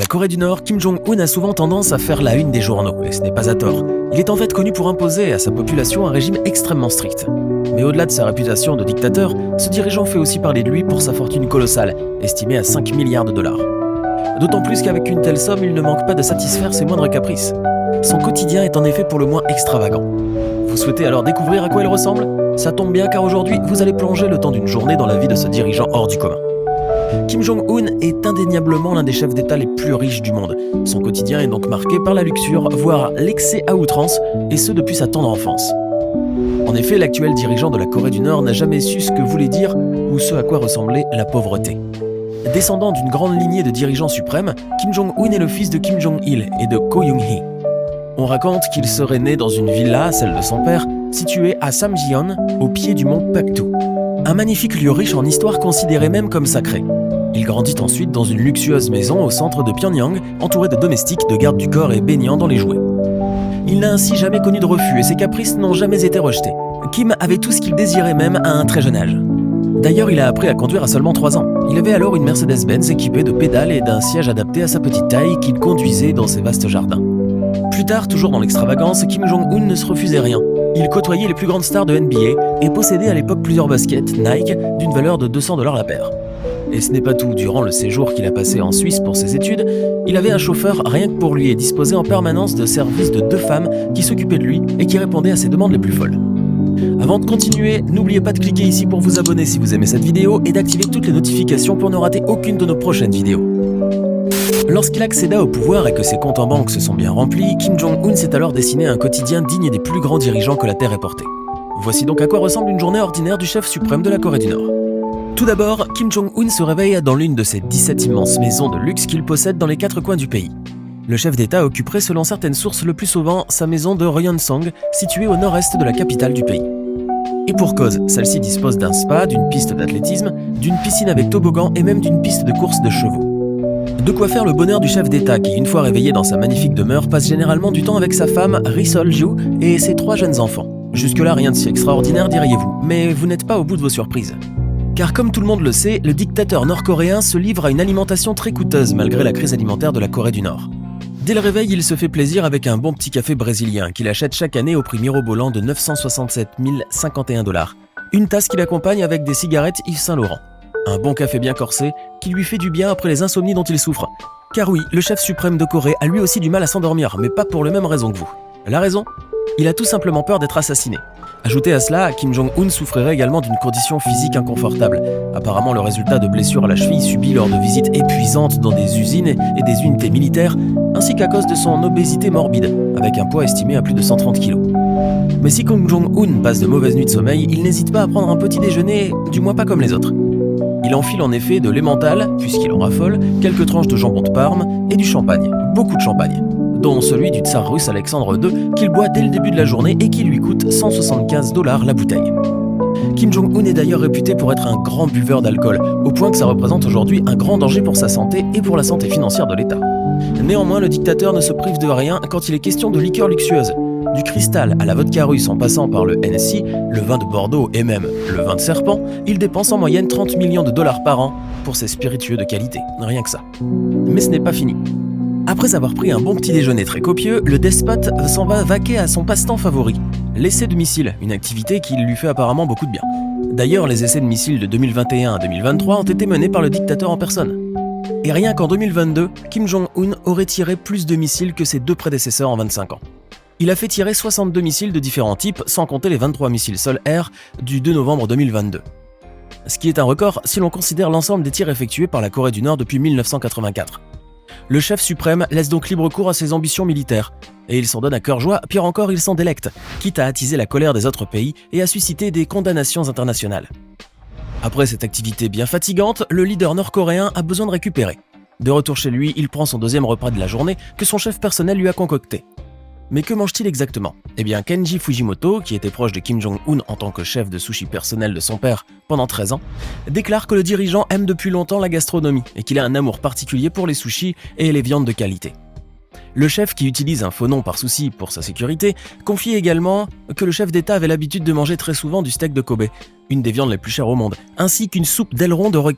la Corée du Nord, Kim Jong-un a souvent tendance à faire la une des journaux, et ce n'est pas à tort. Il est en fait connu pour imposer à sa population un régime extrêmement strict. Mais au-delà de sa réputation de dictateur, ce dirigeant fait aussi parler de lui pour sa fortune colossale, estimée à 5 milliards de dollars. D'autant plus qu'avec une telle somme, il ne manque pas de satisfaire ses moindres caprices. Son quotidien est en effet pour le moins extravagant. Vous souhaitez alors découvrir à quoi il ressemble ? Ça tombe bien car aujourd'hui, vous allez plonger le temps d'une journée dans la vie de ce dirigeant hors du commun. Kim Jong-un est indéniablement l'un des chefs d'État les plus riches du monde. Son quotidien est donc marqué par la luxure, voire l'excès à outrance, et ce depuis sa tendre enfance. En effet, l'actuel dirigeant de la Corée du Nord n'a jamais su ce que voulait dire ou ce à quoi ressemblait la pauvreté. Descendant d'une grande lignée de dirigeants suprêmes, Kim Jong-un est le fils de Kim Jong-il et de Ko Young-hee. On raconte qu'il serait né dans une villa, celle de son père, située à Samjiyon, au pied du mont Paktu. Un magnifique lieu riche en histoire considéré même comme sacré. Il grandit ensuite dans une luxueuse maison au centre de Pyongyang, entouré de domestiques, de gardes du corps et baignant dans les jouets. Il n'a ainsi jamais connu de refus et ses caprices n'ont jamais été rejetés. Kim avait tout ce qu'il désirait même à un très jeune âge. D'ailleurs, il a appris à conduire à seulement 3 ans. Il avait alors une Mercedes-Benz équipée de pédales et d'un siège adapté à sa petite taille qu'il conduisait dans ses vastes jardins. Plus tard, toujours dans l'extravagance, Kim Jong-un ne se refusait rien. Il côtoyait les plus grandes stars de NBA et possédait à l'époque plusieurs baskets Nike d'une valeur de 200 $ la paire. Et ce n'est pas tout, durant le séjour qu'il a passé en Suisse pour ses études, il avait un chauffeur rien que pour lui et disposait en permanence de services de 2 femmes qui s'occupaient de lui et qui répondaient à ses demandes les plus folles. Avant de continuer, n'oubliez pas de cliquer ici pour vous abonner si vous aimez cette vidéo et d'activer toutes les notifications pour ne rater aucune de nos prochaines vidéos. Lorsqu'il accéda au pouvoir et que ses comptes en banque se sont bien remplis, Kim Jong-un s'est alors dessiné un quotidien digne des plus grands dirigeants que la Terre ait porté. Voici donc à quoi ressemble une journée ordinaire du chef suprême de la Corée du Nord. Tout d'abord, Kim Jong-un se réveille dans l'une de ses 17 immenses maisons de luxe qu'il possède dans les 4 coins du pays. Le chef d'État occuperait selon certaines sources le plus souvent sa maison de Ryeonsong, située au nord-est de la capitale du pays. Et pour cause, celle-ci dispose d'un spa, d'une piste d'athlétisme, d'une piscine avec toboggan et même d'une piste de course de chevaux. De quoi faire le bonheur du chef d'État qui, une fois réveillé dans sa magnifique demeure, passe généralement du temps avec sa femme Ri Sol-ju et ses 3 jeunes enfants. Jusque-là, rien de si extraordinaire, diriez-vous, mais vous n'êtes pas au bout de vos surprises. Car comme tout le monde le sait, le dictateur nord-coréen se livre à une alimentation très coûteuse malgré la crise alimentaire de la Corée du Nord. Dès le réveil, il se fait plaisir avec un bon petit café brésilien qu'il achète chaque année au prix mirobolant de 967 051 $. Une tasse qu'il accompagne avec des cigarettes Yves Saint Laurent. Un bon café bien corsé qui lui fait du bien après les insomnies dont il souffre. Car oui, le chef suprême de Corée a lui aussi du mal à s'endormir, mais pas pour les mêmes raisons que vous. La raison ? Il a tout simplement peur d'être assassiné. Ajoutez à cela, Kim Jong-un souffrirait également d'une condition physique inconfortable, apparemment le résultat de blessures à la cheville subies lors de visites épuisantes dans des usines et des unités militaires, ainsi qu'à cause de son obésité morbide, avec un poids estimé à plus de 130 kg. Mais si Kim Jong-un passe de mauvaises nuits de sommeil, il n'hésite pas à prendre un petit déjeuner, du moins pas comme les autres. Il enfile en effet de l'emmental, puisqu'il en raffole, quelques tranches de jambon de Parme et du champagne, beaucoup de champagne, dont celui du tsar russe Alexandre II qu'il boit dès le début de la journée et qui lui coûte 175 $ la bouteille. Kim Jong-un est d'ailleurs réputé pour être un grand buveur d'alcool, au point que ça représente aujourd'hui un grand danger pour sa santé et pour la santé financière de l'État. Néanmoins, le dictateur ne se prive de rien quand il est question de liqueurs luxueuses. Du cristal à la vodka russe en passant par le Hennessy, le vin de Bordeaux et même le vin de Serpent, il dépense en moyenne 30 millions de $ par an pour ses spiritueux de qualité, rien que ça. Mais ce n'est pas fini. Après avoir pris un bon petit déjeuner très copieux, le despote s'en va vaquer à son passe-temps favori, l'essai de missiles, une activité qui lui fait apparemment beaucoup de bien. D'ailleurs, les essais de missiles de 2021 à 2023 ont été menés par le dictateur en personne. Et rien qu'en 2022, Kim Jong-un aurait tiré plus de missiles que ses 2 prédécesseurs en 25 ans. Il a fait tirer 62 missiles de différents types, sans compter les 23 missiles sol-air du 2 novembre 2022. Ce qui est un record si l'on considère l'ensemble des tirs effectués par la Corée du Nord depuis 1984. Le chef suprême laisse donc libre cours à ses ambitions militaires, et il s'en donne à cœur joie, pire encore il s'en délecte, quitte à attiser la colère des autres pays et à susciter des condamnations internationales. Après cette activité bien fatigante, le leader nord-coréen a besoin de récupérer. De retour chez lui, il prend son 2e repas de la journée que son chef personnel lui a concocté. Mais que mange-t-il exactement ? Eh bien, Kenji Fujimoto, qui était proche de Kim Jong-un en tant que chef de sushi personnel de son père pendant 13 ans, déclare que le dirigeant aime depuis longtemps la gastronomie et qu'il a un amour particulier pour les sushis et les viandes de qualité. Le chef, qui utilise un faux nom par souci pour sa sécurité, confie également que le chef d'État avait l'habitude de manger très souvent du steak de Kobe, une des viandes les plus chères au monde, ainsi qu'une soupe d'aileron de requin